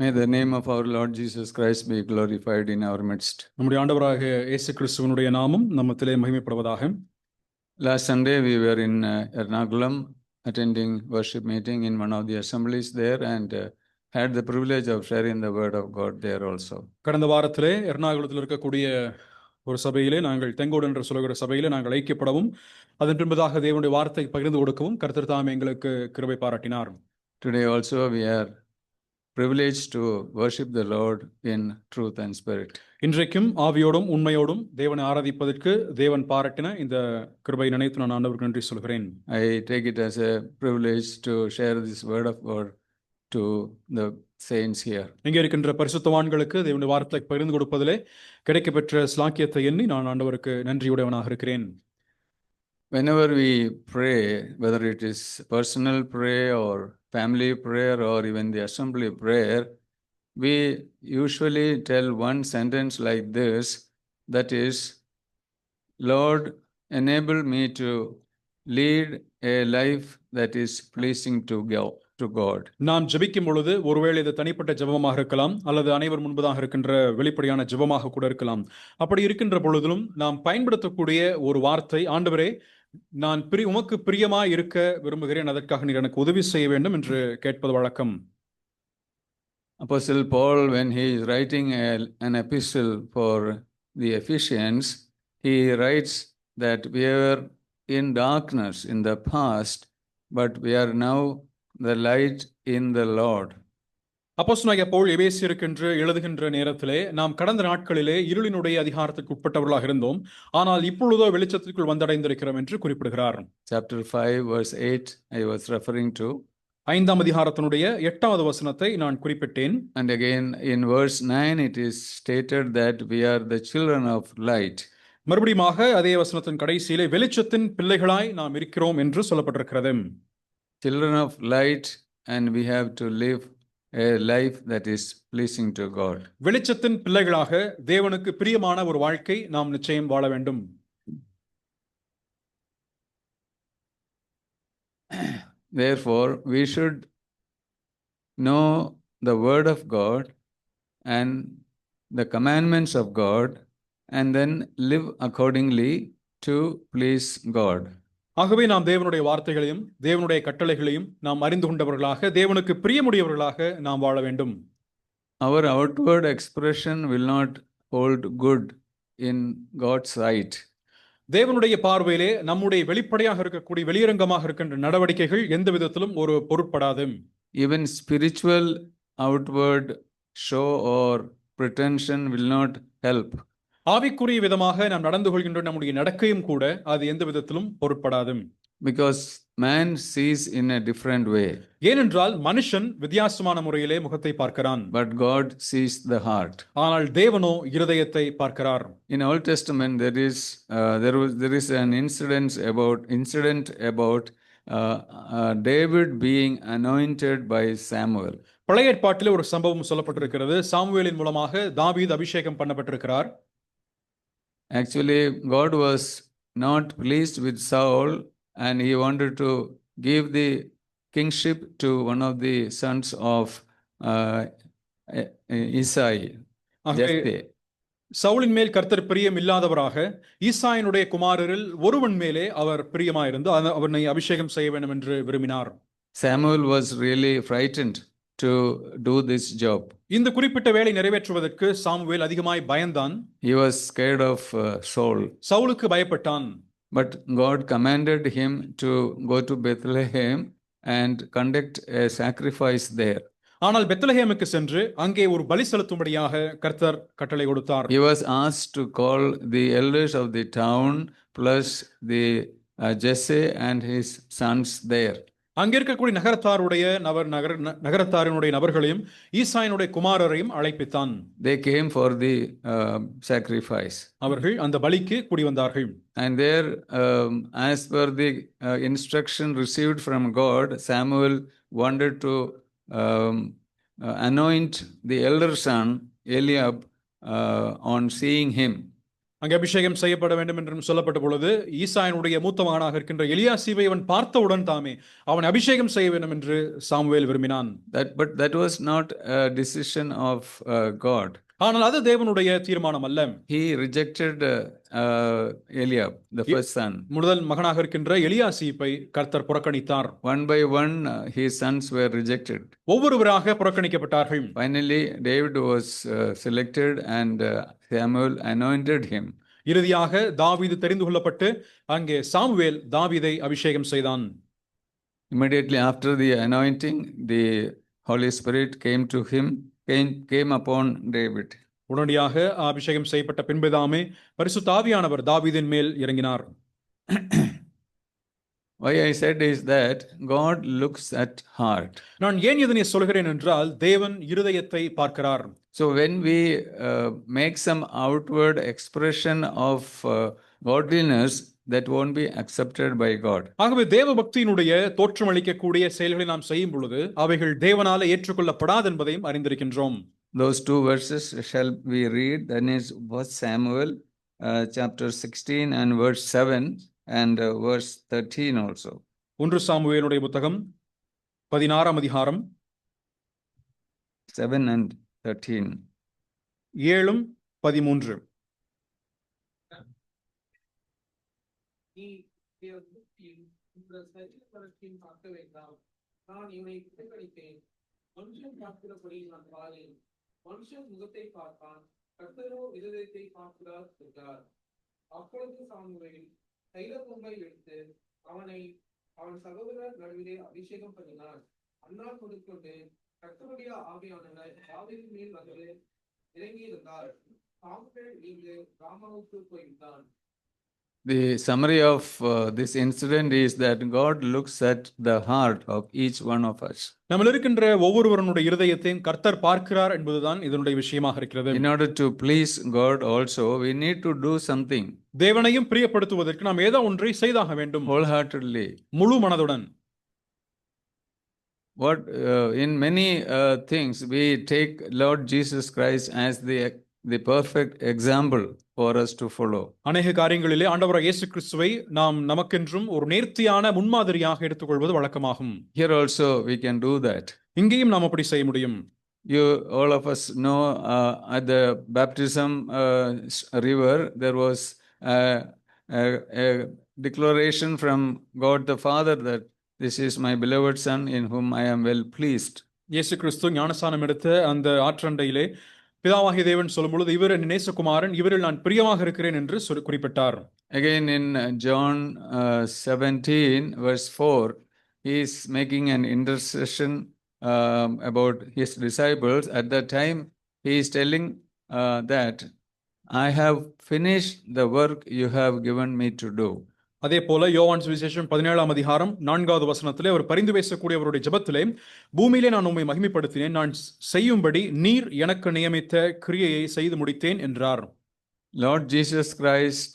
May the name of our Lord Jesus Christ be glorified in our midst. நம்முடைய ஆண்டவராகிய இயேசு கிறிஸ்துவினுடைய நாமம் நம்மத்திலே மகிமைப்படுவதாக. Last Sunday we were in Ernakulam attending worship meeting in one of the assemblies there and had the privilege of sharing the word of God there also. கடந்த வாரத்திலே எர்ணாகுளத்தில் இருக்கக்கூடிய ஒரு சபையிலே நாங்கள் தெங்கோடு என்று சொல்லுகிற சபையிலே நாங்கள் ஐக்கியப்படவும் அதன் பின்பதாக தேவனுடைய வார்த்தை பகிர்ந்து கொடுக்கவும் கர்த்தர் தாமே எங்களுக்கு கிருபை பாராட்டினார். Today also we are privileged to worship the Lord in truth and spirit. இன்றைக்கும் ஆவியோடும் உண்மையோடும் தேவனை ஆராதிப்பதற்கு தேவன் பாராட்டின இந்த கிருபை நினைத்து நான் ஆண்டவருக்கு நன்றி சொல்கிறேன். I take it as a privilege to share this word of God to the saints here. இங்கே இருக்கின்ற பரிசுத்தவான்களுக்கு தேவனுடைய வார்த்தை பகிர்ந்து கொடுப்பதிலே கிடைக்கப்பெற்ற ஸ்லாக்கியத்தை எண்ணி நான் ஆண்டவருக்கு நன்றியுடையவனாக இருக்கிறேன். Whenever we pray, whether it is personal prayer or family prayer or even the assembly prayer, we usually tell one sentence like this, that is, Lord, enable me to lead a life that is pleasing to God. நாம் ஜெபிக்கும் பொழுது ஒருவேளை இது தனிப்பட்ட ஜெபமாக இருக்கலாம் அல்லது அனைவர் முன்பதாக இருக்கின்ற வெளிப்படையான ஜெபமாக கூட இருக்கலாம். அப்படி இருக்கின்ற பொழுதிலும் நாம் பயன்படுத்தக்கூடிய ஒரு வார்த்தை, ஆண்டவரே நான் உமக்கு பிரியமாய் இருக்க விரும்புகிறேன், அதற்காக நீர் எனக்கு உதவி செய்ய வேண்டும் என்று கேட்பது வழக்கம். Apostle Paul, when he is writing an epistle for the Ephesians, he writes that we were in darkness in the past, but we are now the light in the Lord. அப்போஸ்தலனாகிய பவுல் எபேசியருக்கு எழுதுகின்ற நேரத்திலே நாம் கடந்த நாட்களிலே இருளினுடைய அதிகாரத்துக்கு உட்பட்டவர்களாக இருந்தோம், ஆனால் இப்பொழுதோ வெளிச்சத்திற்குள் வந்தடைந்திருக்கிறோம் என்று குறிப்பிடுகிறார். Chapter 5 verse 8 I was referring to. 5ஆம் அதிகாரத்தினுடைய 8வது வசனத்தை நான் குறிப்பிட்டேன். And again in verse 9 it is stated that we are the children of light. மறுபடியுமாக அதே வசனத்தின் கடைசியிலே வெளிச்சத்தின் பிள்ளைகளாய் நாம் இருக்கிறோம் என்று சொல்லப்பட்டிருக்கிறது. Children of light, and we have to live a life that is pleasing to God. வெளிச்சத்தின் பிள்ளைகளாக தேவனுக்கு பிரியமான ஒரு வாழ்க்கை நாம் நிச்சயம் வாழ வேண்டும். Therefore, we should know the word of God and the commandments of God and then live accordingly to please God. ஆகவே நாம் தேவனுடைய வார்த்தைகளையும் தேவனுடைய கட்டளைகளையும் நாம் அறிந்து கொண்டவர்களாக தேவனுக்கு பிரியமுடையவர்களாக நாம் வாழ வேண்டும். Our outward expression will not hold good in God's sight. தேவனுடைய பார்வையிலே நம்முடைய வெளிப்படையாக இருக்கக்கூடிய வெளியரங்கமாக இருக்கின்ற நடவடிக்கைகள் எந்த விதத்திலும் ஒரு பொருட்படாது. Even spiritual outward show or pretension will not help. ஆவிக்குரிய விதமாக நாம் நடந்து கொள்கின்ற நம்முடைய நடக்கையும் கூட அது எந்த விதத்திலும் பொருட்படாது. Because man sees in a different way. ஏனென்றால் மனுஷன் வித்தியாசமான முறையிலே முகத்தை பார்க்கிறான். But God sees the heart. ஆனால் தேவனோ இருதயத்தை பார்க்கிறார். In Old Testament there is an incident about David being anointed by Samuel. பழைய ஏற்பாட்டிலே ஒரு சம்பவம் சொல்லப்பட்டிருக்கிறது. சாமுவேலின் மூலமாக தாவீது அபிஷேகம் பண்ணப்பட்டிருக்கிறார். Actually, God was not pleased with Saul and he wanted to give the kingship to one of the sons of Isai. சவுலின் மேல் கர்த்தர் பிரியம் இல்லாதவராக ஈசாயினுடைய குமாரரில் ஒருவன் மேலே அவர் பிரியமாயிருந்து அவனை அபிஷேகம் செய்ய வேண்டும் என்று விரும்பினார். Samuel was really frightened to do this job. இந்த குறிப்பிட்ட வேலை நிறைவேற்றுவதற்கு சாமுவேல் அதிகமாய் பயந்தான். He was scared of Saul. சவுலுக்கு பயப்பட்டான். But God commanded him to go to Bethlehem and conduct a sacrifice there. ஆனால் பெத்லெஹேமுக்கு சென்று அங்கே ஒரு பலி செலுத்தும்படியாக கர்த்தர் கட்டளை கொடுத்தார். He was asked to call the elders of the town plus the Jesse and his sons there. அங்கே இருக்கக்கூடிய நகரத்தாரினுடைய நபர்களையும் ஈசாயினுடைய குமாரரையும் அழைப்பித்தான். They came for the sacrifice. அவர்கள் அந்த பலிக்கு கூடி வந்தார்கள். And there, as per the instruction received from God, Samuel wanted to anoint the elder son Eliab on seeing him. அங்கே அபிஷேகம் செய்யப்பட வேண்டும் என்றும் சொல்லப்பட்ட பொழுது ஈசாயனுடைய மூத்த மகனாக இருக்கின்ற எலியாசிபை அவன் பார்த்தவுடன் தாமே அவன் அபிஷேகம் செய்ய வேண்டும் என்று சாமுவேல் விரும்பினான். But that was not a decision of God. ஆனால் அது தேவனுடைய தீர்மானம் அல்ல. He rejected Eliab, the first son. முதல் மகனாக இருக்கின்ற எலியாசிபை கர்த்தர் புறக்கணித்தார். One by one, his sons were rejected. ஒவ்வொருவராக புறக்கணிக்கப்பட்டார்கள். Finally, David was selected and Samuel anointed him. இறுதியாக தாவீது தெரிந்து கொள்ளப்பட்டு அங்கே சாமுவேல் தாவீதை அபிஷேகம் செய்தான். Immediately after the anointing, the Holy Spirit came upon David. உடனடியாக அபிஷேகம் செய்யப்பட்ட பின்புதாமே பரிசுத்த ஆவியானவர் தாவீதின் மேல் இறங்கினார். Why I said is that God looks at heart. நான் ஏன் இதனை சொல்கிறேன் என்றால் தேவன் இருதயத்தை பார்க்கிறார். So when we make some outward expression of godliness, that won't be accepted by God. ஆகவே தேவ பக்தியினுடைய தோற்றமளிக்கக்கூடிய செயல்களை நாம் செய்யும் பொழுது அவைகள் தேவனால ஏற்றுக்கொள்ளப்படாது என்பதையும் அறிந்திருக்கின்றோம். Those two verses shall we read. That is 1 Samuel chapter 16 and verse 7 and verse 13 also. 1 சாமுவேலுடைய புத்தகம் 16ஆம் அதிகாரம் 7 and 13. 7 13. நீ உங்கள் சரீரத்தின் பார்க்க வேண்டாம். நான் இவனை புறக்கணித்தேன். மனுஷன் பார்க்கிறபடி நான் பாரேன். மனுஷன் முகத்தை பார்ப்பான், கர்த்தரோ இருதயத்தை பார்க்கிறார் என்றார். அப்பொழுது சாமுவேல் தைலக்கொம்பை எடுத்து அவன் சகோதரர் நடுவிலே அபிஷேகம் பண்ணினார். அந்நாள் முதற்கொண்டு கர்த்தருடைய ஆவியானவர் தாவீதின் மேல் வந்து இறங்கியிருந்தார். சாமுவேல் இங்கு ராமாவுக்கு போய்விட்டான். The summary of this incident is that God looks at the heart of each one of us. நம்மில் இருக்கின்ற ஒவ்வொருவருடைய இருதயத்தையும் கர்த்தர் பார்க்கிறார் என்பதுதான் இதனுடைய விஷயமாக இருக்கிறது. In order to please God also, we need to do something. தேவனையும் பிரியப்படுத்துவதற்கு நாம் ஏதோ ஒன்றை செய்தாக வேண்டும். Wholeheartedly. முழு மனதுடன். What in many things we take Lord Jesus Christ as the perfect example for us to follow. அநேக காரியங்களிலே ஆண்டவராகிய இயேசு கிறிஸ்துவை நாம் நமக்கென்றும் ஒரு நேர்த்தியான முன்மாதிரியாக எடுத்துக்கொள்வது வழக்கமாகும். Here also we can do that. இங்கேயும் நாம் அப்படி செய்ய முடியும். All of us know at the baptism river there was a declaration from God the Father that this is my beloved son in whom I am well pleased. இயேசு கிறிஸ்து ஞானஸ்நானம் எடுத்த அந்த ஆற்றண்டையிலே பிதாவாகிய தேவன் சொல்லும் பொழுது இவர் என் நேசகுமாரன், இவரில் நான் பிரியமாக இருக்கிறேன் என்று குறிப்பிட்டார். Again in John 17 verse 4, he is making an intercession about his disciples. At that time he is telling that I have finished the work you have given me to do. அதே போல யோவான் சுவிசேஷம் 17ஆம் அதிகாரம் 4வது வசனத்திலே அவர் பரிந்து பேசக்கூடிய அவருடைய ஜெபத்திலே பூமியிலே நான் உம்மை மகிமைப்படுத்தினேன், நான் செய்யும்படி நீர் எனக்கு நியமித்த கிரியையை செய்து முடித்தேன் என்றார். Lord Jesus Christ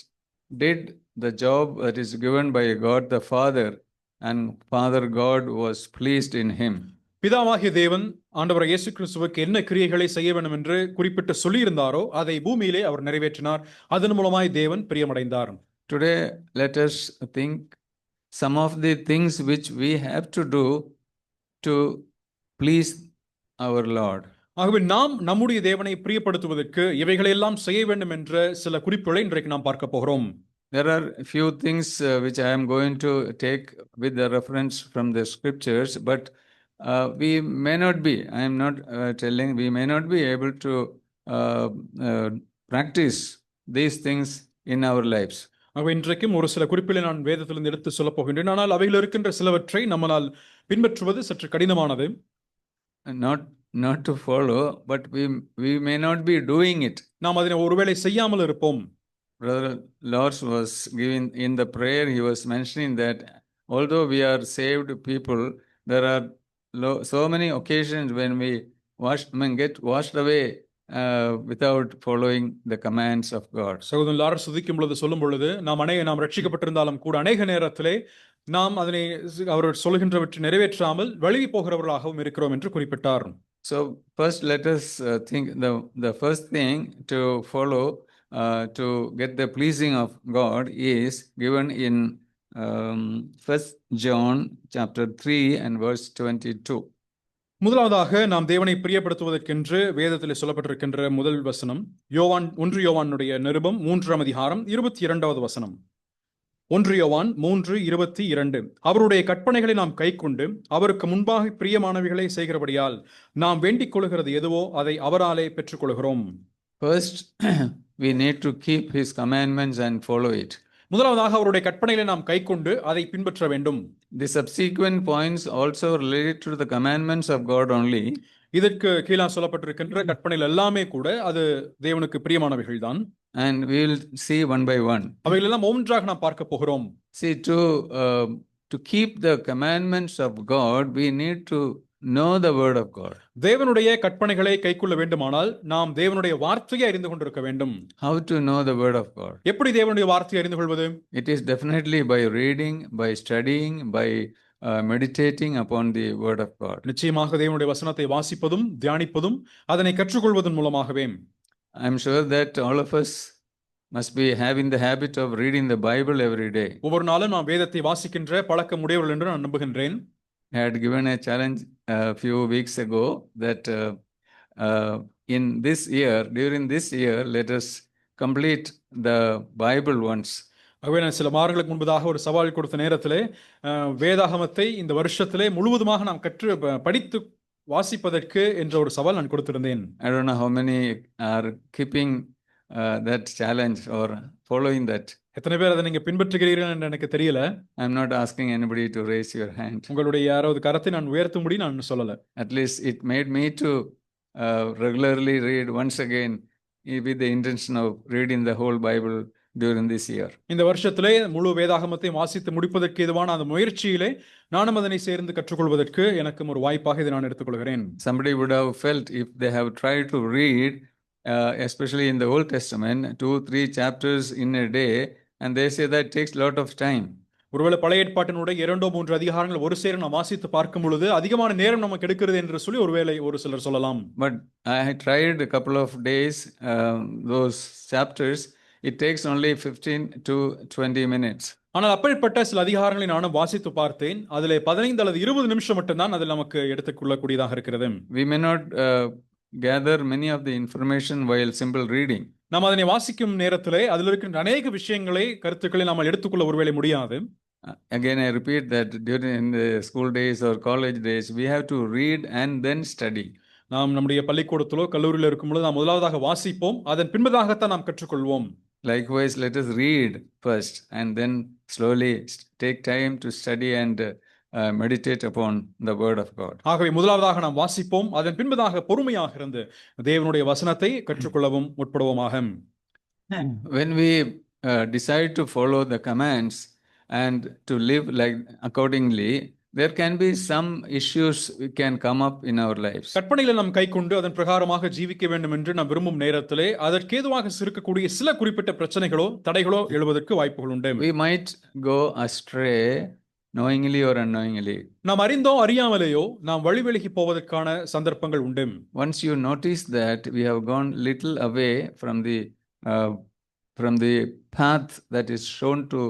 did the job that is given by God the Father, and Father God was pleased in him. பிதாவாகிய தேவன் ஆண்டவர் இயேசு கிறிஸ்துவுக்கு என்ன கிரியைகளை செய்ய வேண்டும் என்று குறிப்பிட்டு சொல்லியிருந்தாரோ அதை பூமியிலே அவர் நிறைவேற்றினார். அதன் மூலமாய் தேவன் பிரியமடைந்தார். Today, let us think some of the things which we have to do to please our Lord. ஆகவே நாம் நம்முடைய தேவனை பிரியப்படுத்துவதற்கு இவைகளெல்லாம் செய்ய வேண்டும் என்ற சில குறிப்புகளை இன்றைக்கு நாம் பார்க்க போகிறோம். There are few things which I am going to take with the reference from the scriptures, but we may not be, I am not telling, we may not be able to practice these things in our lives. ஆகவே இன்றைக்கும் ஒரு சில குறிப்புகளை நான் வேதத்திலிருந்து எடுத்து சொல்ல போகின்றேன். ஆனால் அவைகள் இருக்கின்ற சிலவற்றை நம்மால் பின்பற்றுவது சற்று கடினமானது. Not to follow, but we may not be doing it. நாம் அதனை ஒருவேளை செய்யாமல் இருப்போம். Brother Lars was giving in the prayer, he was mentioning that although we are saved people, there are so many occasions when we get washed away without following the commands of God. சகோதரன் Lawrence சுதிக்கும் பொழுது சொல்லும் பொழுது நாம் ரட்சிக்கப்பட்டிருந்தாலும் கூட அநேக நேரத்திலே நாம் அதனை அவர் சொல்கின்றவற்றை நிறைவேற்றாமல் வழுவி போகிறவர்களாகவும் இருக்கிறோம் என்று குறிப்பிட்டார். So first let us think the first thing to follow to get the pleasing of God is given in 1 John chapter 3 and verse 22. முதலாவதாக நாம் தேவனை பிரியப்படுத்துவதற்கென்று வேதத்தில் சொல்லப்பட்டிருக்கின்ற முதல் வசனம் ஒன்று யோவானுடைய நிருபம் 3ஆம் அதிகாரம் 22வது வசனம். 1 யோவான் 3:22. அவருடைய கற்பனைகளை நாம் கைக்கொண்டு அவருக்கு முன்பாக பிரியமானவைகளை செய்கிறபடியால் நாம் வேண்டிக் கொள்கிறது எதுவோ அதை அவராலே பெற்றுக்கொள்கிறோம். First, we need to keep his commandments and follow it. முதலாவதாக அவருடைய கற்பனைகளை நாம் கைக்கொண்டு அதை பின்பற்ற வேண்டும். The subsequent points also related to the commandments of God only. இதற்கு கீழே சொல்லப்பட்டிருக்கின்ற கற்பனைகள் எல்லாமே கூட அது தேவனுக்கு பிரியமானவைகள் தான். And we will see one by one. அவைகள் எல்லாம் ஒன்றாக நாம் பார்க்க போகிறோம். See, to keep the commandments of God, we need to know the word of God. தேவனுடைய கற்பனைகளை கைக்கொள்ள வேண்டுமானால் நாம் தேவனுடைய வார்த்தையை அறிந்து கொண்டிருக்க வேண்டும். How to know the word of God? எப்படி தேவனுடைய வார்த்தையை அறிந்து கொள்வது? It is definitely by reading, by studying, by meditating upon the word of God. நிச்சயமாக தேவனுடைய வசனத்தை வாசிப்பதும் தியானிப்பதும் அதனை கற்றுக்கொள்வதன் மூலமாகவே. I am sure that all of us must be having the habit of reading the Bible every day. ஒவ்வொரு நாளும் நாம் வேதத்தை வாசிக்கின்ற பழக்கம் உடையவர்கள் என்று நான் நம்புகின்றேன். I had given a challenge a few weeks ago that in this year, during this year, let us complete the Bible once. ஆகவே நான் சில மாதங்களுக்கு முன்பதாக ஒரு சவால் கொடுத்த நேரத்திலே வேதாகமத்தை இந்த வருஷத்திலே முழுவதுமாக நாம் படித்து வாசிப்பதற்கு என்ற ஒரு சவால் நான் கொடுத்திருந்தேன். I don't know how many are keeping that challenge or following that. எத்தனை பேர் அதை நீங்க பின்பற்றுகிறீர்கள் என்று எனக்கு தெரியல. I am not asking anybody to raise your hand. உங்களுடைய யாராவது கரத்தை நான் உயர்த்தும்படி நான் சொல்லல. At least it made me to regularly read once again with the intention of reading the whole Bible during this year. இந்த வருஷத்திலே முழு வேதாகமத்தை வாசித்து முடிப்பதற்கு ஏதுவான அந்த முயற்சியிலே நானும் அதனை சேர்ந்து கற்றுக்கொள்வதற்கு எனக்கும் ஒரு வாய்ப்பாக இதை நான் எடுத்துக்கொள்கிறேன். Somebody would have felt if they have tried to read especially in the Old Testament 2-3 chapters in a day, and they say that takes a lot of time. ஒருவேளை பழைய ஏற்பாட்டினுடைய 2-3 அதிகாரங்கள் ஒரு சேர நாம் வாசித்து பார்க்கும் பொழுது அதிகமான நேரம் நமக்கு எடுக்கிறது என்று சொல்லி ஒருவேளை ஒரு சிலர் சொல்லலாம். But I tried a couple of days those chapters. It takes only 15 to 20 minutes. ஆனால் அப்படிப்பட்ட சில அதிகாரங்களை நானும் வாசித்து பார்த்தேன். அதிலே 15 அல்லது 20 நிமிஷம் மட்டும்தான் அதில் நமக்கு எடுத்துக்கொள்ளக்கூடியதாக இருக்கிறது. We may not gather many of the information while simple reading. நாம் அதனை வாசிக்கும் நேரத்திலே அதில் இருக்கின்ற அநேக விஷயங்களை கருத்துக்களை நாம் எடுத்துக்கொள்ள ஒருவேளை முடியாது. Again, I repeat that during the school days or college days, we have to read and then study. நாம் நம்முடைய பள்ளிக்கூடத்திலோ கல்லூரியிலோ இருக்கும்போது நாம் முதலாவதாக வாசிப்போம், அதன் பின்பதாகத்தான் நாம் கற்றுக்கொள்வோம். Likewise, let us read first and then slowly take time to study and meditate upon the word of God. ஆகவே முதலாவதாக நாம் வாசிப்போம், அதன் பின்பதாக பொறுமையாக இருந்து தேவனுடைய வசனத்தை கற்றுக்கொள்ளவும் முற்படுவோமாக. When we decide to follow the commands and to live like accordingly, there can be some issues can come up in our lives. கற்பனைகளை நாம் கைக்கொண்டு அதன் பிரகாரமாக ஜீவிக்க வேண்டும் என்று நாம் விரும்பும் நேரத்திலே அதற்கேதுவாக இருக்கக்கூடிய சில குறிப்பிட்ட பிரச்சனைகளோ தடைகளோ எழுவதற்கு வாய்ப்புகள் உண்டு. We might go astray knowingly or unknowingly. நாம் அறிந்தோ அறியாமலேயோ நாம் வழி விலகி போவதற்கான சந்தர்ப்பங்கள் உண்டு. Once you notice that we have gone little away from the path that is shown to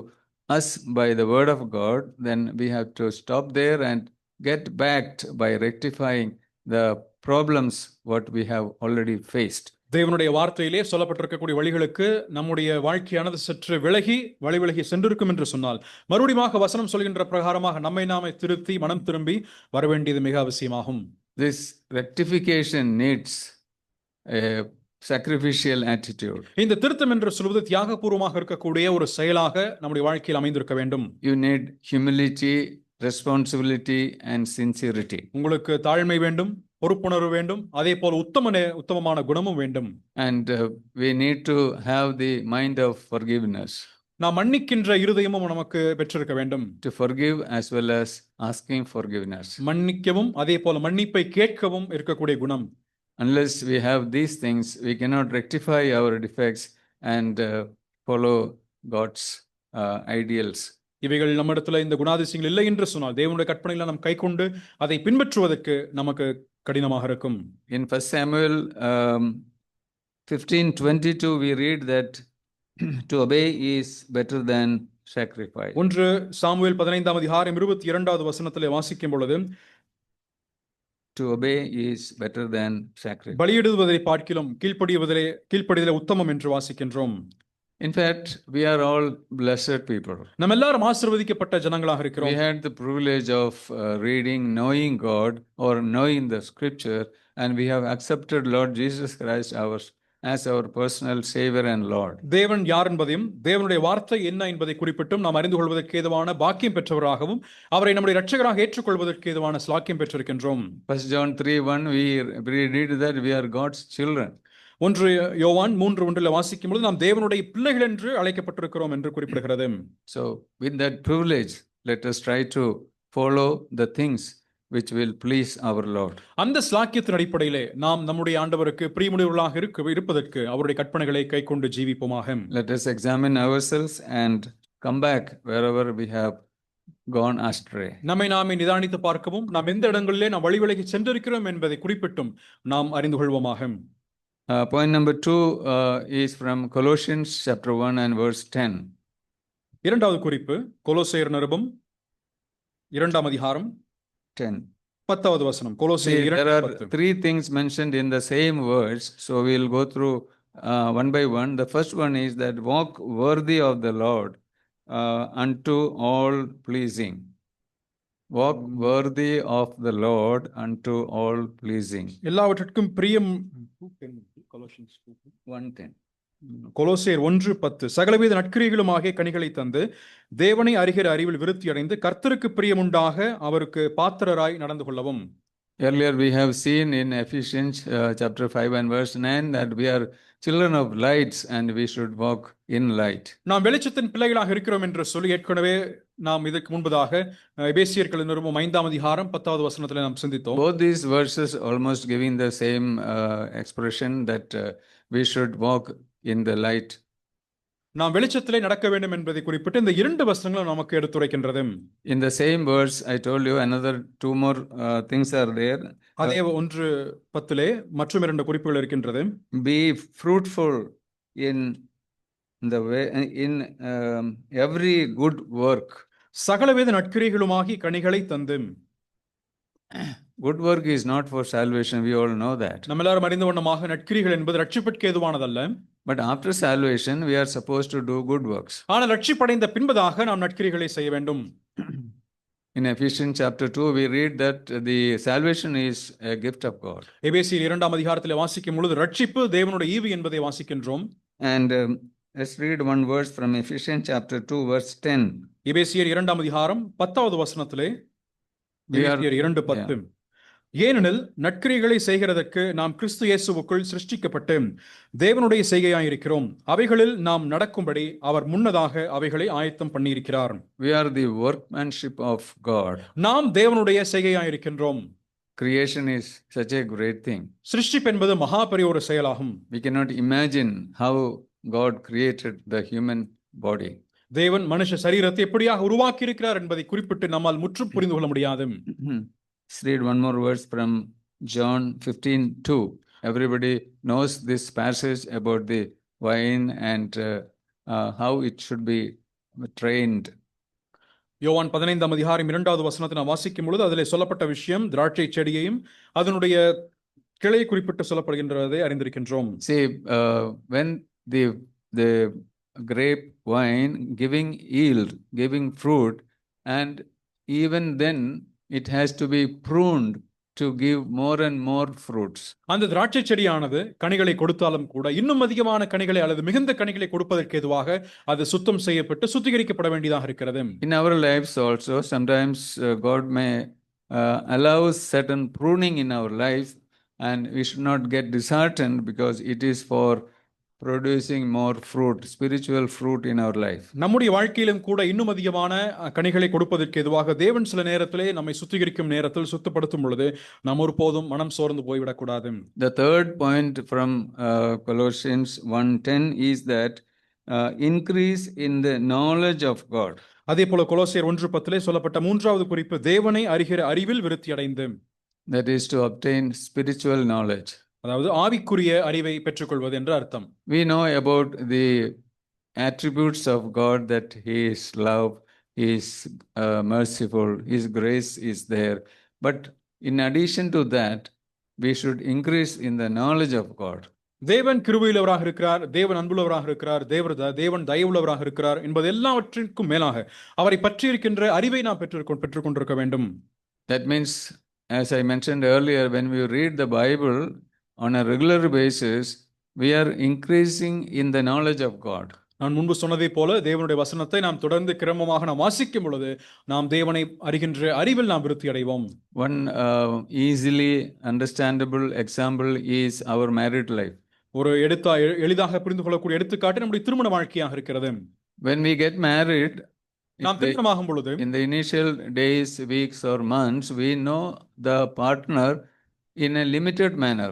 us by the word of God, then we have to stop there and get back by rectifying the problems what we have already faced. தேவனுடைய வார்த்தையிலே சொல்லப்பட்டிருக்கக்கூடிய வழிகளுக்கு நம்முடைய வாழ்க்கையானது சற்று வழி விலகி சென்றிருக்கும் என்று சொன்னால் மறுபடியும் வசனம் சொல்கின்ற பிரகாரமாக நம்மை நாமே திருத்தி மனம் திரும்பி வர வேண்டியது மிக அவசியமாகும். This rectification needs a sacrificial attitude. இந்த திருத்தம் என்று சொல்வது தியாகபூர்வமாக இருக்கக்கூடிய ஒரு செயலாக நம்முடைய வாழ்க்கையில் அமைந்திருக்க வேண்டும். You need humility, responsibility and sincerity. உங்களுக்கு தாழ்மை வேண்டும், பொறுப்புணர்வு வேண்டும், அதே போல உத்தமமான குணமும் வேண்டும். And we need to have the mind of forgiveness. நாம் மன்னிக்கின்ற இருதயமும் நமக்கு பெற்றிருக்க வேண்டும். To forgive as well as asking forgiveness. மன்னிக்கவும் அதே போல மன்னிப்பை கேட்கவும் இருக்கக்கூடிய குணம். Unless we have these things, we cannot rectify our defects and follow God's ideals. இவைகள் நம்மிடத்துல இந்த குணாதிசயங்கள் இல்லை என்று சொன்னால் தேவனுடைய கற்பனைகளை நாம் கைக்கொண்டு அதை பின்பற்றுவதற்கு நமக்கு கடினமாக இருக்கும். In 1 Samuel 15:22 we read that to obey is better than sacrifice. ஒன்று சாமுவேல் 15ஆம் அதிகாரம் 22வது வசனத்திலே வாசிக்கும் பொழுது To obey is better than sacrifice. பலியிடுவதை பார்க்கிலும் கீழ்ப்படிதலே உத்தமம் என்று வாசிக்கின்றோம். In fact, we are all blessed people. நம்ம எல்லாரும் ஆசீர்வதிக்கப்பட்ட ஜனங்களாக We இருக்கிறோம். had the privilege of reading, knowing God or knowing the scripture, and we have accepted Lord Jesus Christ as our personal Savior and Lord. தேவன் யார் என்பதையும் தேவனுடைய வார்த்தை என்ன என்பதை குறிப்பிட்டும் நாம் அறிந்து கொள்வதற்கு ஏதுவான பாக்கியம் பெற்றவராகவும் அவரை நம்முடைய இரட்சகராக ஏற்றுக்கொள்வதற்கு ஏதுவான ஸ்லாக்கியம் பெற்றிருக்கின்றோம். 1 John 3:1 we read that we are God's children. ஒன்று யோவான் 3:1 வாசிக்கும் பொழுது நாம் தேவனுடைய பிள்ளைகள் என்று அழைக்கப்பட்டிருக்கிறோம் என்று குறிப்பிடுகிறது. So with that privilege, let us try to follow the things which will please our Lord. அந்த ஸ்லாக்கியத்தின் அடிப்படையிலே நாம் நம்முடைய ஆண்டவருக்கு பிரியமுடையவர்களாக இருப்பதற்கு அவருடைய கற்பனைகளை கைக்கொண்டு ஜீவிப்போமாக. Let us examine ourselves and come back wherever we have gone astray. நம்மை நாமே நிதானித்து பார்க்கவும் நாம் எந்த இடங்களிலே நாம் வழிவிலகி சென்றிருக்கிறோம் என்பதை குறிப்பிட்டும் நாம் அறிந்து கொள்வோமாக. Point number 2 is from Colossians chapter 1 and verse 10. இரண்டாவது குறிப்பு கொலோசையர் நிருபம் 2ஆம் அதிகாரம் 10. 10வது வசனம். See, கொலோசையர் there are 2:10. three things mentioned in the same words, so we'll go through one by one. The first one is that walk worthy of the Lord unto all pleasing. Walk worthy of the Lord unto all pleasing. எல்லாவற்றிற்கும் பிரியம் 1:10. கொலோசையர் 1:10 சகலவித நற்கிரியைகளுமாகிய கனிகளை தந்து தேவனை அறிகிற அறிவில் விருத்தி அடைந்து கர்த்தருக்கு பிரியமுண்டாக அவருக்கு பாத்திரராய் நடந்து கொள்ளவும். Earlier we have seen in Ephesians chapter 5 and verse 9 that we are children of lights and we should walk in light. நாம் வெளிச்சத்தின் பிள்ளைகளாக இருக்கிறோம் என்று சொல்லி ஏற்கனவே நாம் இதற்கு முன்பதாக எபேசியர்கள் நிருபம் 5ஆம் அதிகாரம் 10வது வசனத்திலே நாம் சிந்தித்தோம். Both these verses almost giving the same expression that we should walk in the light. நாம் வெளிச்சத்திலே நடக்க வேண்டும் என்பதை குறிப்பிட்டு இந்த இரண்டு வசனங்களும் நமக்கு எடுத்துரைக்கின்றது. In the same verse, I told you another two more things are there. அதே 1:10 மற்றும் இரண்டு குறிப்புகள் இருக்கின்றது. Be fruitful in the way in every good work. சகலவித நற்கிரியைகளுமாகி கனிகளை தந்து. Good work is not for salvation, we all know that. நம்ம எல்லாரும் அறிந்த வண்ணமாக நற்கிரிகள் என்பது ரட்சிப்பிற்கு ஏதுவானதல்ல. But after salvation, we are supposed to do good works. ஆனால் ரட்சிப்படைந்த பின்பதாக நாம் நற்கிரிகளை செய்ய வேண்டும். In Ephesians chapter 2, we read that the salvation is a gift of God. எபேசியர் 2ஆம் அதிகாரத்திலே வாசிக்கும் பொழுது ரட்சிப்பு தேவனுடைய ஈவு என்பதை வாசிக்கின்றோம். And let's read one verse from Ephesians chapter 2, verse 10. எபேசியர் 2ஆம் அதிகாரம் 10வது வசனத்திலே எபேசியர் 2:10 ஏனெனில் நற்கிரியைகளை செய்கிறதற்கு நாம் கிறிஸ்து இயேசுவுக்குள் சிருஷ்டிக்கப்பட்டு தேவனுடைய செய்கையாயிருக்கிறோம். அவைகளில் நாம் நடக்கும்படி அவர் முன்னதாக அவைகளை ஆயத்தம் பண்ணியிருக்கிறார். We are the workmanship of God. நாம் தேவனுடைய செய்கையாயிருக்கின்றோம். Creation is such a great thing. சிருஷ்டிப்பு என்பது மகா பெரிய ஒரு செயலாகும். We cannot imagine how God created the human body. தேவன் மனுஷ சரீரத்தை எப்படியாக உருவாக்கி இருக்கிறார் என்பதை குறிப்பிட்டு நம்மால் முற்றும் புரிந்து கொள்ள முடியாது. Let's read one more verse from John 15:2. Everybody knows this passage about the wine and how it should be trained. யோவான் 15ஆம் அதிகாரம் 2வது வசனத்தை நாம் வாசிக்கும் பொழுது அதிலே சொல்லப்பட்ட விஷயம் திராட்சை செடியையும் அதனுடைய கிளை குறிப்பிட்டு சொல்லப்படுகின்றதை அறிந்திருக்கின்றோம். See, when the grape wine giving yield, giving fruit, and even then it has to be pruned to give more and more fruits. அந்த திராட்சை செடியானது கனிகளை கொடுத்தாலும் கூட இன்னும் அதிகமான கனிகளை அல்லது மிகுந்த கனிகளை கொடுப்பதற்கு ஏதுவாக அது சுத்தம் செய்யப்பட்டு சுத்திகரிக்கப்பட வேண்டியதாக இருக்கிறது. In our lives also, sometimes God may allow certain pruning in our life, and we should not get disheartened because it is for producing more fruit, spiritual fruit in our life. நம்முடைய வாழ்க்கையிலும் கூட இன்னும் அதிகமான கனிகளை கொடுப்பதற்கு எதுவாக தேவன் சில நேரத்திலே நம்மை சுத்திகரிக்கும் நேரத்தில் சுத்தப்படுத்தும் பொழுது நாம் ஒருபோதும் மனம் சோர்ந்து போய்விடக் கூடாது. The third point from Colossians 1:10 is that increase in the knowledge of God. அதே போல கொலோசியர் 1:10 சொல்லப்பட்ட மூன்றாவது குறிப்பு தேவனை அறிகிற அறிவில் விருத்தி அடைந்து. That is to obtain spiritual knowledge. அதாவது ஆவிக்குரிய அறிவை பெற்றுக்கொள்வது என்று அர்த்தம். We know about the attributes of God, that He is love, He is merciful, His grace is there. But in addition to that, we should increase in the knowledge of God. தேவன் கிருபையுள்ளவராக இருக்கிறார், தேவன் அன்புள்ளவராக இருக்கிறார், தேவன் தயவுள்ளவராக இருக்கிறார் என்பது எல்லாவற்றிற்கும் மேலாக அவரை பற்றி இருக்கின்ற அறிவை நாம் பெற்றுக்கொண்டிருக்க வேண்டும். That means, as I mentioned earlier, when we read the Bible on a regular basis, we are increasing in the knowledge of God. நான் முன்பு சொன்னதை போல தேவனுடைய வசனத்தை நாம் தொடர்ந்து கிரமமாக நாம் வாசிக்கும் பொழுது நாம் தேவனை அறிகின்ற அறிவில் நாம் விருத்தி அடைவோம். One easily understandable example is our married life. ஒரு எளிதாக புரிந்து கொள்ளக்கூடிய எடுத்துக்காட்டு நம்முடைய திருமண வாழ்க்கையாக இருக்கிறது. When we get married, நாம் திருமணமாகும் பொழுது in the initial days, weeks or months, we know the partner in a limited manner.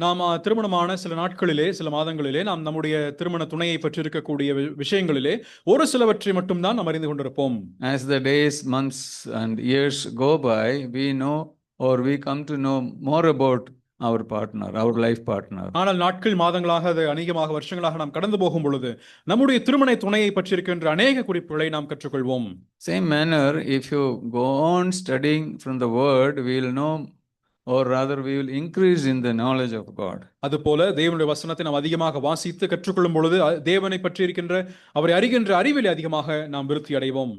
நாம் திருமணமான சில நாட்களிலே, சில மாதங்களிலே நாம் நம்முடைய திருமண துணையை பற்றி இருக்கக்கூடிய விஷயங்களிலே ஒரு சிலவற்றை மட்டும்தான் நாம் அறிந்து கொண்டிருப்போம். As the days, months and years go by, we know or we come to know more about our partner, our life partner. ஆனால் நாட்கள், மாதங்களாக, அது அநேகமாக வருஷங்களாக நாம் கடந்து போகும் பொழுது நம்முடைய திருமண துணையை பற்றி இருக்கின்ற அநேக குறிப்புகளை நாம் கற்றுக்கொள்வோம். Same manner, if you go on studying from the word, we will know, or rather we will increase in the knowledge of God. அதுபோல தேவனுடைய வசனத்தை நாம் அதிகமாக வாசித்து கற்றுக்கொள்ளும் பொழுது தேவனை பற்றி இருக்கின்ற அவரை அறிகின்ற அறிவிலே அதிகமாக நாம் விருத்தி அடைவோம்.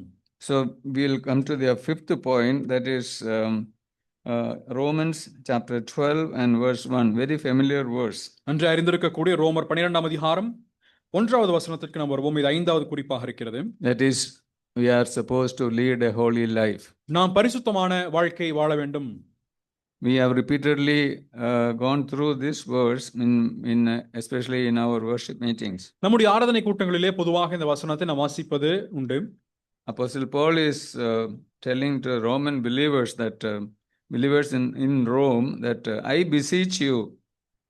So we will come to the fifth point, that is Romans chapter 12 and verse 1, very familiar verse. அன்று அறிந்திருக்கக்கூடிய ரோமர் 12ஆம் அதிகாரம் 1வது வசனத்திற்கு நாம் வருவோம். இது 5வது குறிப்பாக இருக்கிறது. That is, we are supposed to lead a holy life. நாம் பரிசுத்தமான வாழ்க்கை வாழ வேண்டும். We have repeatedly gone through this verse in especially in our worship meetings. நம்முடைய ஆராதனை கூட்டங்களிலே பொதுவாக இந்த வசனத்தை நாம் வாசிப்பது உண்டு. Apostle Paul is telling to Roman believers that believers in Rome that I beseech you,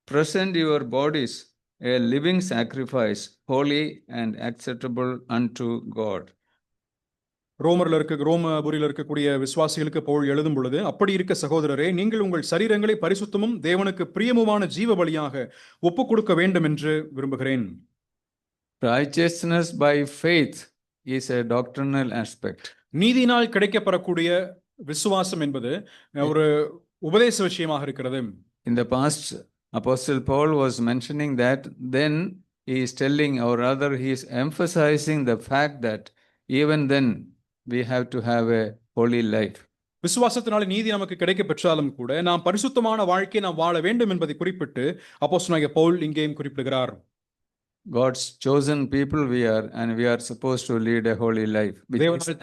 present your bodies a living sacrifice, holy and acceptable unto God. ரோமபுரியில் இருக்கக்கூடிய விசுவாசிகளுக்கு பவுல் எழுதும் பொழுது, அப்படி இருக்க சகோதரரே, நீங்கள் உங்கள் சரீரங்களை பரிசுத்தமும் தேவனுக்கு பிரியமுமான ஜீவ பலியாக ஒப்புக் கொடுக்க வேண்டும் என்று விரும்புகிறேன். Righteousness by faith is a doctrinal aspect. நீதியினால் கிடைக்கப்பெறக்கூடிய விசுவாசம் என்பது ஒரு உபதேச விஷயமாக இருக்கிறது. In the past, Apostle Paul was mentioning that, then he is telling, or rather he is emphasizing the fact that even then we have to have a holy life. விசுவாசத்தினால நீதி நமக்கு கிடைக்க பெற்றாலும் கூட நாம் பரிசுத்தமான வாழ்க்கையை நாம் வாழ வேண்டும் என்பதை குறிப்பிட்டு அப்போஸ்தலனாகிய பவுல் இங்கேயும் குறிப்பிடுகிறார். God's chosen people we are, and we are supposed to lead a holy life which is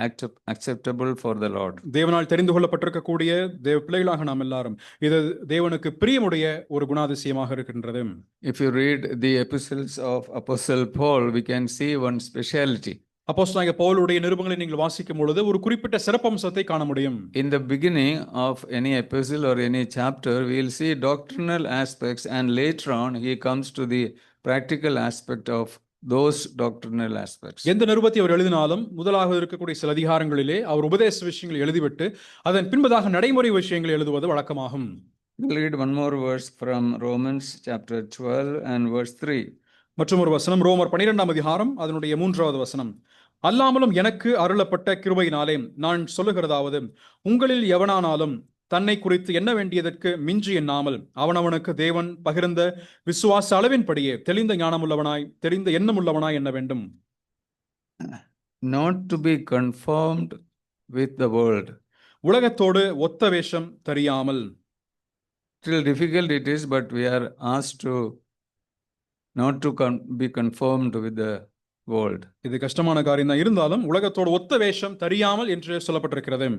acceptable for the Lord. தேவனால் தெரிந்து கொள்ளப்பட்டிருக்கக்கூடிய தேவ பிள்ளைகளாக நாம் எல்லாரும் இது தேவனுக்கு பிரியமுடைய ஒரு குணாதிசயமாக இருக்கின்றது. If you read the epistles of Apostle Paul, we can see one speciality. அப்போஸ்தலனாகிய பவுலுடைய நிருபங்களை நீங்கள் வாசிக்கும் பொழுது ஒரு குறிப்பிட்ட சிறப்பம்சத்தை காண முடியும். In the beginning of any epistle or any chapter, we will see doctrinal aspects, and later on he comes to the practical aspect of those doctrinal aspects. எந்த நிருபத்தை அவர் எழுதினாலும் முதலாக இருக்கக்கூடிய சில அதிகாரங்களிலே அவர் உபதேச விஷயங்களை எழுதிவிட்டு அதன் பின்பதாக நடைமுறை விஷயங்களை எழுதுவது வழக்கமாகும். We'll read one more verse from Romans chapter 12 and verse 3. மற்றும் ஒரு வசனம், ரோமர் 12ஆம் அதிகாரம் அதனுடைய 3வது வசனம். அல்லாமலும் எனக்கு அருளப்பட்ட கிருபையினாலே நான் சொல்லுகிறதாவது, உங்களில் எவனானாலும் தன்னை குறித்து எண்ண வேண்டியதற்கு மிஞ்சி எண்ணாமல் அவனவனுக்கு தேவன் பகிர்ந்த விசுவாச அளவின்படியே தெளிந்த ஞானமுள்ளவனாய், தெரிந்த எண்ணமுள்ளவனாய் எண்ண வேண்டும். Not to be conformed with the world. உலகத்தோடு ஒத்த வேஷம் தெரியாமல். Still difficult it is, but we are asked to not to be conformed with the world. இது கஷ்டமான காரியம் தான், இருந்தாலும் உலகத்தோடு ஒத்த வேஷம் தெரியாமல் என்று சொல்லப்பட்டிருக்கிறது.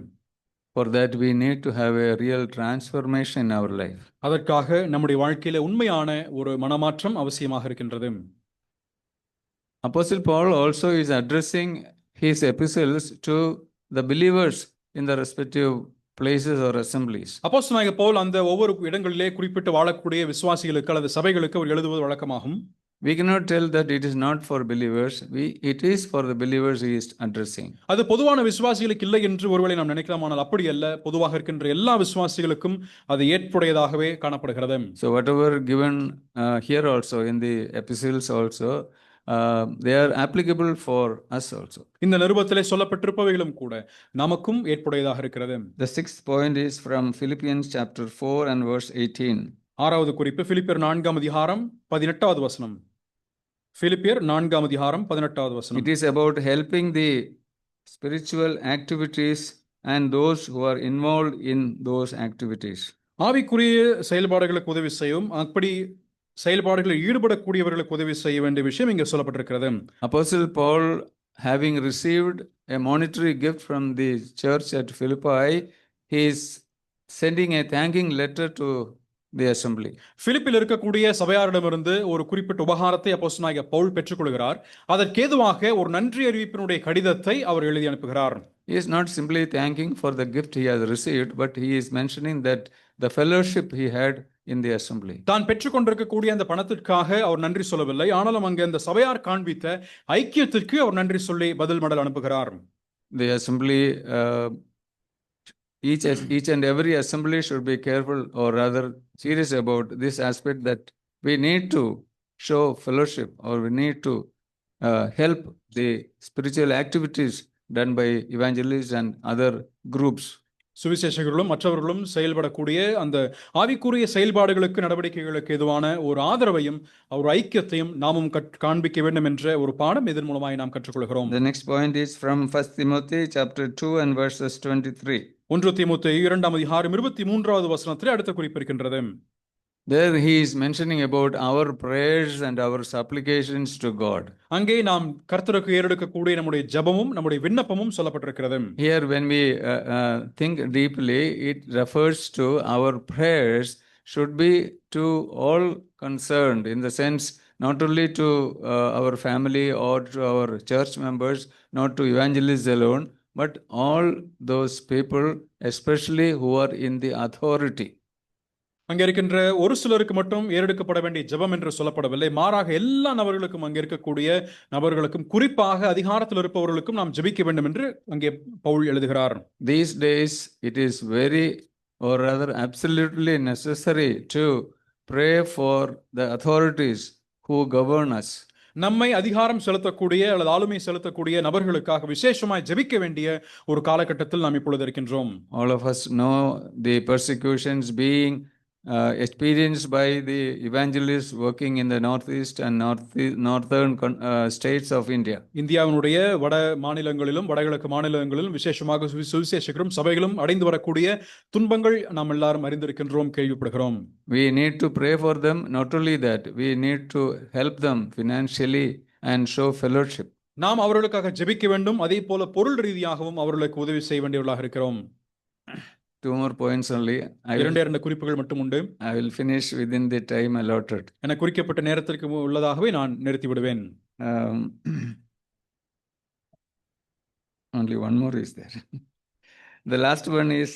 For that we need to have a real transformation in our life. அதற்காக நம்முடைய வாழ்க்கையில உண்மையான ஒரு மனமாற்றம் அவசியமாக இருக்கின்றது. Apostle Paul also is addressing his epistles to the believers in the respective places or assemblies. அப்போஸ்தலனாகிய பவுல் அந்த ஒவ்வொரு இடங்களிலே குறிப்பிட்டு வாழக்கூடிய விசுவாசிகளுக்கு அல்லது சபைகளுக்கு அவர் எழுதுவது வழக்கமாகும். We cannot tell that it is not for believers. It is for the believers he is addressing. அது பொதுவான விசுவாசிகளுக்கு இல்லை என்று ஒருவேளை நாம் நினைக்கலாம், ஆனால் அப்படி அல்ல. பொதுவாக இருக்கின்ற எல்லா விசுவாசிகளுக்கும் அது ஏற்புடையதாகவே காணப்படுகிறது. So whatever given here also in the epistles also, they are applicable for us also. இந்த நிருபத்திலே சொல்லப்பட்டிருப்பவைகளும் கூட நமக்கும் ஏற்புடையதாக இருக்கிறது. The sixth point is from Philippians chapter 4 and verse 18. ஆறாவது குறிப்பு பிலிப்பியர் 4ஆம் அதிகாரம் 18வது வசனம். பிலிப்பியர் 4ஆம் அதிகாரம் 18வது வசனம். It is about helping the spiritual activities and those who are involved in those activities. ஆவிக்குரிய செயல்பாடுகளுக்கு உதவி செய்யும், அப்படி செயல்பாடுகளில் ஈடுபடக்கூடியவர்களுக்கு உதவி செய்ய வேண்டிய விஷயம் இங்கே சொல்லப்பட்டிருக்கிறது. Apostle Paul, having received a monetary gift from the church at Philippi, he is sending a thanking letter to the assembly. பிலிப்பில் இருக்கக்கூடிய சபையாரிடமிருந்து ஒரு குறிப்பிட்ட உபகாரத்தை அப்போஸ்தலனாகிய பவுல் பெற்றுக்கொள்கிறார். அதற்கேதுவாக ஒரு நன்றி அறிவிப்பினுடைய கடிதத்தை அவர் எழுதி அனுப்புகிறார். He is not simply thanking for the gift he has received, but he is mentioning that the fellowship he had in the assembly. தான் பெற்றுக்கொண்டிருக்கக்கூடிய அந்த பணத்திற்காக அவர் நன்றி சொல்லவில்லை, ஆனாலும் அங்கே அந்த சபையார் காண்பித்த ஐக்கியத்திற்கு அவர் நன்றி சொல்லி பதில் மடல் அனுப்புகிறார். The assembly, each and every assembly should be careful, or rather serious about this aspect, that we need to show fellowship, or we need to help the spiritual activities done by evangelists and other groups. சுவிசேஷகர்களும் மற்றவர்களும் செயல்படக்கூடிய அந்த ஆவிக்குரிய செயல்பாடுகளுக்கு நடவடிக்கைகளுக்கு எதுவான ஒரு ஆதரவையும் ஒரு ஐக்கியத்தையும் நாமும் காண்பிக்க வேண்டும் என்ற ஒரு பாடம் இதன் மூலமாய் நாம் கற்றுக்கொள்கிறோம். The next point is from 1 Timothy chapter 2 and verses 23. 1 தீமோத்தேயு 2ஆம் அதிகாரம் 23வது வசனத்திலே அடுத்த குறிப்பு இருக்கின்றது. There he is mentioning about our prayers and our supplications to God. அங்கே நாம் கர்த்தருக்கு ஏறெடுக்கக்கூடிய நம்முடைய ஜெபமும் நம்முடைய விண்ணப்பமும் சொல்லப்பட்டிருக்கிறது. Here when we think deeply, it refers to our prayers should be to all concerned, in the sense not only to our family or to our church members, not to evangelists alone, but all those people, especially who are in the authority. அங்கே இருக்கின்ற ஒரு சிலருக்கு மட்டும் ஏறெடுக்கப்பட வேண்டிய ஜெபம் என்று சொல்லப்படவில்லை, மாறாக எல்லா நபர்களுக்கும், அங்கே இருக்கக்கூடிய நபர்களுக்கும், குறிப்பாக அதிகாரத்தில் இருப்பவர்களுக்கும் நாம் ஜெபிக்க வேண்டும் என்று அங்கே பவுல் எழுதுகிறார். These days it is very, or rather absolutely necessary to pray for the authorities who govern us. நம்மை அதிகாரம் செலுத்தக்கூடிய அல்லது ஆளுமை செலுத்தக்கூடிய நபர்களுக்காக விசேஷமாய் ஜெபிக்க வேண்டிய ஒரு காலகட்டத்தில் நாம் இப்பொழுது இருக்கின்றோம். All of us know the persecutions being experienced by the evangelists working in the northeast and northern states of India. இந்தியாவினுடைய வட மாநிலங்களிலும் வடகிழக்கு மாநிலங்களிலும் விசேஷமாக சுவிசேஷகரும் சபைகளும் அடைந்து வரக்கூடிய துன்பங்கள் நாம் எல்லாரும் அறிந்திருக்கின்றோம், கேள்விப்படுகிறோம். We need to pray for them. Not only that, we need to help them financially and show fellowship. நாம் அவர்களுக்காக ஜெபிக்க வேண்டும், அதே போல பொருள் ரீதியாகவும் அவர்களுக்கு உதவி செய்ய வேண்டியவர்களாக இருக்கிறோம். Two more points only. இரண்டு குறிப்புகள் மட்டும் உண்டு. I will finish within the time allotted. என குறிக்கப்பட்ட நேரத்திற்கு உள்ளதாகவே நான் நிறுத்தி விடுவேன். Only one more is there. The last one is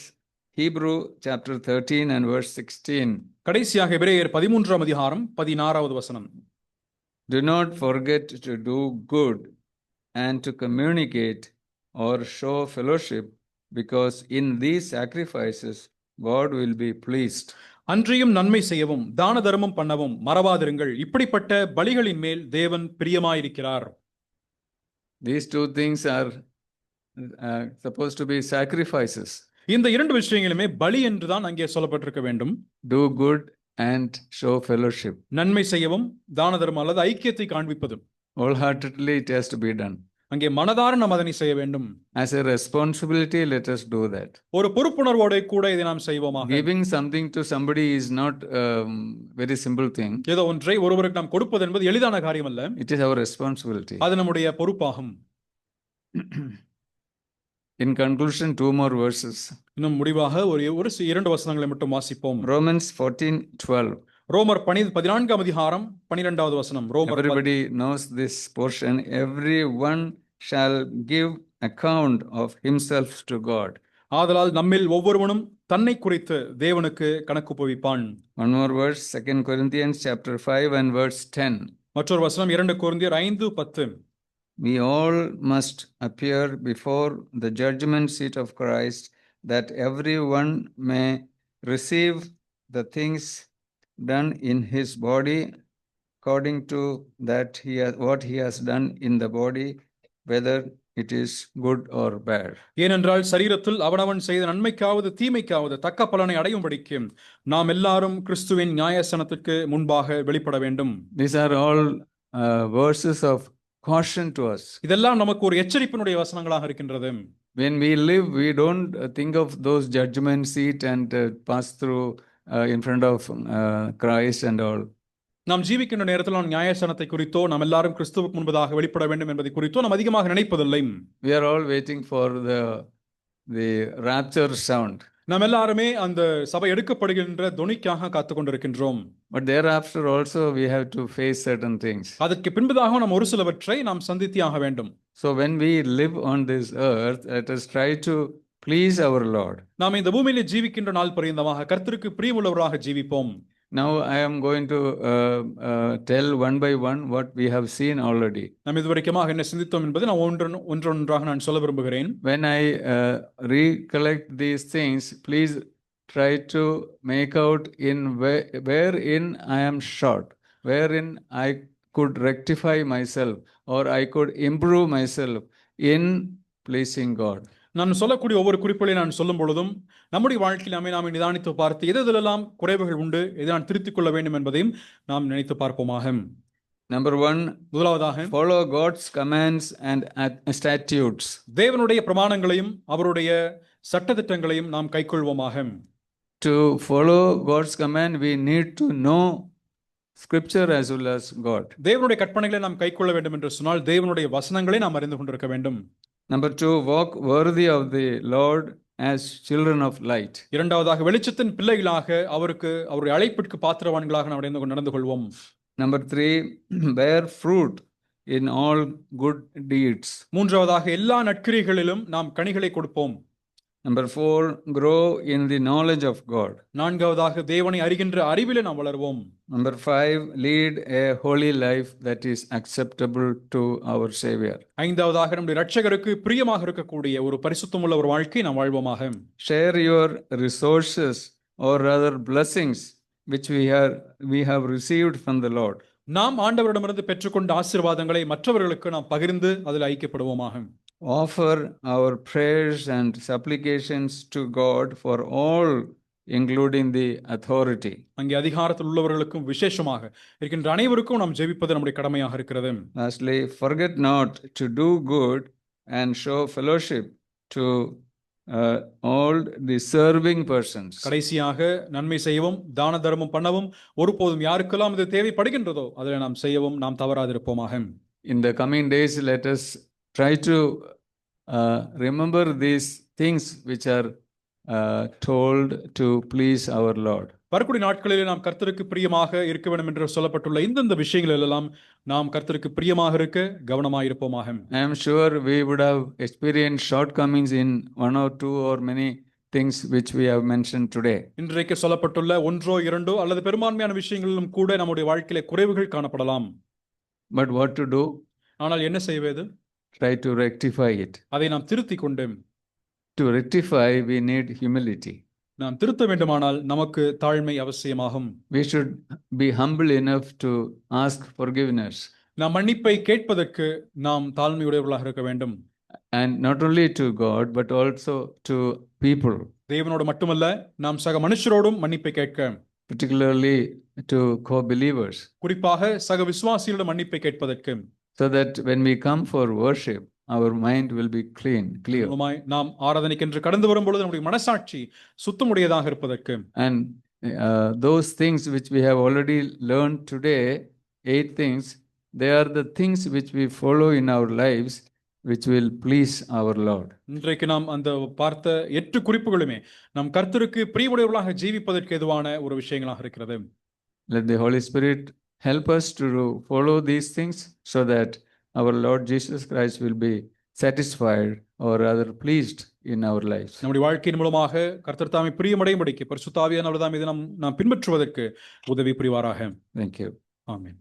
Hebrew chapter 13 and verse 16. கடைசியாக எபிரேயர் 13ஆம் அதிகாரம் 16வது வசனம். Do not forget to do good and to communicate or show fellowship, because in these sacrifices God will be pleased. அன்றியும் நன்மை செய்யவும் தான தர்மம் பண்ணவும் மறவாதிருங்கள், இப்படிப்பட்ட பலிகளின் மேல் தேவன் பிரியமாயிருக்கிறார். These two things are supposed to be sacrifices. இந்த இரண்டு விஷயங்களுமே பலி என்றுதான் அங்கே சொல்லப்பட்டிருக்க வேண்டும். Do good and show fellowship. நன்மை செய்யவும் தான தர்மம் அல்லது ஐக்கியத்தை காண்பிப்பதும். Wholeheartedly it has to be done. அங்கே மனதார நாம் அதனை செய்ய வேண்டும். As a responsibility, let us do that. ஒரு பொறுப்புணர்வோடு கூட இதை நாம் செய்வோமாக. Giving something to somebody is not very simple thing. ஏதோ ஒன்றை ஒருவருக்கு நாம் கொடுப்பது என்பது எளிதான காரியம் அல்ல. It is our responsibility. அது நம்முடைய பொறுப்பாகும். In conclusion, two more verses. இன்னும் முடிவாக ஒரு இரண்டு வசனங்களை மட்டும் வாசிப்போம். Romans 14:12. ரோமர் 14ஆம் அதிகாரம் 12வது வசனம். Everybody knows this portion. Everyone shall give account of himself to God. ஆதலால் நம்மில் ஒவ்வொருவனும் தன்னை குறித்து தேவனுக்கு கணக்கு ஒப்புவிப்பான். One more verse, 2 Corinthians chapter 5 and verse 10. மற்றொரு வசனம் 2 கொரிந்தியர் 5:10. We all must appear before the judgment seat of Christ, that everyone may receive the things done in his body according to what he has done in the body, whether it is good or bad. ஏனென்றால் சரீரத்தில் அவனவன் செய்த நன்மைக்காவது தீமைக்காவது தக்க பலனை அடையும்படிக்கு நாம் எல்லாரும் கிறிஸ்துவின் நியாயாசனத்திற்கு முன்பாக வெளிப்பட வேண்டும். These are all verses of caution to us. இதெல்லாம் நமக்கு ஒரு எச்சரிப்பினுடைய வசனங்களாக இருக்கின்றது. When we live, we don't think of those judgment seat and pass through in front of Christ and all. நாம் ஜீவிக்கின்ற நேரத்தில் நாம் நியாயாசனத்தை குறித்தோ நாம் எல்லாரும் கிறிஸ்துவுக்கு முன்பதாக வெளிப்பட வேண்டும் என்பதை குறித்தோ நாம் அதிகமாக நினைப்பதில்லை. We are all waiting for the rapture sound. நாம் எல்லாருமே அந்த சபை எடுக்கப்படுகின்ற தொனிக்காக காத்துக் கொண்டிருக்கின்றோம். But thereafter also we have to face certain things. அதற்கு பின்பதாக நாம் ஒரு சிலவற்றை நாம் சந்தித்தியாக வேண்டும். So when we live on this earth, let us try to please our Lord. நாம் இந்த பூமியிலே ஜீவிக்கின்ற நாள் பரியந்தமாக கர்த்தருக்கு பிரியமுள்ளவராக ஜீவிப்போம். Now I am going to tell one by one what we have seen already. நாம் இதுவரைக்குமாக என்ன சிந்தித்தோம் என்பதை நான் ஒன்றொன்றாக நான் சொல்ல விரும்புகிறேன். When I recollect these things, please try to make out in wherein I am short, wherein I could rectify myself or I could improve myself in pleasing God. நான் சொல்லக்கூடிய ஒவ்வொரு குறிப்புகளை நான் சொல்லும் பொழுதும் நம்முடைய வாழ்க்கையில் நாம் நிதானித்து பார்த்து எதெல்லாம் குறைவுகள் உண்டு, எதை நான் திருத்திக் கொள்ள வேண்டும் என்பதையும் நாம் நினைத்து பார்ப்போமாக. Number 1, முதலாவதாக follow God's commands and statutes. தேவனுடைய பிரமாணங்களையும் அவருடைய சட்டதிட்டங்களையும் நாம் கைக்கொள்வோமாக. To follow God's command, we need to know Scripture as well as God. தேவனுடைய கற்பனைகளை நாம் கைக்கொள்ள வேண்டும் என்று சொன்னால் தேவனுடைய வசனங்களை நாம் அறிந்து கொண்டிருக்க வேண்டும். Number 2, walk worthy of the Lord as children of light. இரண்டாவதாக வெளிச்சத்தின் பிள்ளைகளாக அவருடைய அழைப்பிற்கு பாத்திரவான்களாக நாம் நடந்து கொள்வோம். Number 3, bear fruit in all good deeds. மூன்றாவதாக எல்லா நற்கிரிகளிலும் நாம் கனிகளை கொடுப்போம். Number 4, grow in the knowledge of God. நான்காவதாக தேவனை அறிகின்ற அறிவிலே நாம் வளர்வோம். Number 5, lead a holy life that is acceptable to our Savior. ஐந்தாவதாக நம்முடைய இரட்சகருக்கு பிரியமாக இருக்கக்கூடிய ஒரு பரிசுத்தமுள்ள ஒரு வாழ்க்கை நாம் வாழ்வோமாக. Share your resources or rather blessings which we have received from the Lord. நாம் ஆண்டவரிடமிருந்து பெற்றுக்கொண்ட ஆசீர்வாதங்களை மற்றவர்களுக்கு நாம் பகிர்ந்து அதில் ஐக்கியப்படுவோமாக. Offer our prayers and supplications to God for all, including the authority. அங்கே அதிகாரத்தில் உள்ளவர்களுக்கும் விசேஷமாக இருக்கின்ற அனைவருக்கும் நாம் ஜெபிப்பது நம்முடைய கடமையாக இருக்கிறது. Lastly, forget not to do good and show fellowship to all the serving persons. கடைசியாக நன்மை செய்யவும் தான தர்மம் பண்ணவும் ஒருபோதும் யாருக்கெல்லாம் இது தேவைப்படுகின்றதோ அதில் நாம் செய்யவும் நாம் தவறாதிருப்போமாக. In the coming days, let us try to remember these things which are told to please our Lord. வரக்கூடிய நாட்களில் நாம் கர்த்தருக்கு பிரியமாக இருக்க வேண்டும் என்று சொல்லப்பட்டுள்ள இந்த விஷயங்கள் எல்லாம் நாம் கர்த்தருக்கு பிரியமாக இருக்க கவனமாக இருப்போமாக. I am sure we would have experienced shortcomings in one or two or many things which we have mentioned today. இன்றைக்கு சொல்லப்பட்டுள்ள ஒன்றோ இரண்டோ அல்லது பெரும்பான்மையான விஷயங்களிலும் கூட நம்முடைய வாழ்க்கையில குறைவுகள் காணப்படலாம். But what to do? ஆனால் என்ன செய்வது? Try to rectify it. அதை நாம் திருத்திக் கொண்டு To rectify, we need humility. நாம் திருத்த வேண்டுமானால் நமக்கு தாழ்மை அவசியமாகும். We should be humble enough to ask forgiveness. நாம் மன்னிப்பை கேட்பதற்கு நாம் தாழ்மையுடையவர்களாக இருக்க வேண்டும். And not only to God, but also to people. தேவனோடு மட்டுமல்ல, நாம் சக மனுஷரோடும் மன்னிப்பை கேட்க. Particularly to co-believers. குறிப்பாக சக விசுவாசிகளிடம் மன்னிப்பை கேட்பதற்கு. So that when we come for worship, our mind will be clear. நாம் ஆராதனைக்கென்று கடந்து வரும்பொழுது நம்முடைய மனசாட்சி சுத்தமுடையதாக இருப்பதற்கு. And those things which we have already learned today, 8 things, they are the things which we follow in our lives which will please our Lord. இன்றைக்கு நாம் அந்த பார்த்த 8 குறிப்புகளுமே நம் கர்த்தருக்கு பிரியமுடையவர்களாக ஜீவிப்பதற்கு ஏதுவான ஒரு விஷயங்களாக இருக்கிறது. Let the Holy Spirit help us to follow these things so that our Lord Jesus Christ will be satisfied or rather pleased in our lives. நம்முடைய வாழ்க்கையின் மூலமாக கர்த்தர் தாமே பிரியமடையும்படிக்கு பரிசுத்த ஆவியானவர் தாமே இதை நாம் பின்பற்றுவதற்கு உதவி புரிவாராக. Thank you. ஆமென்.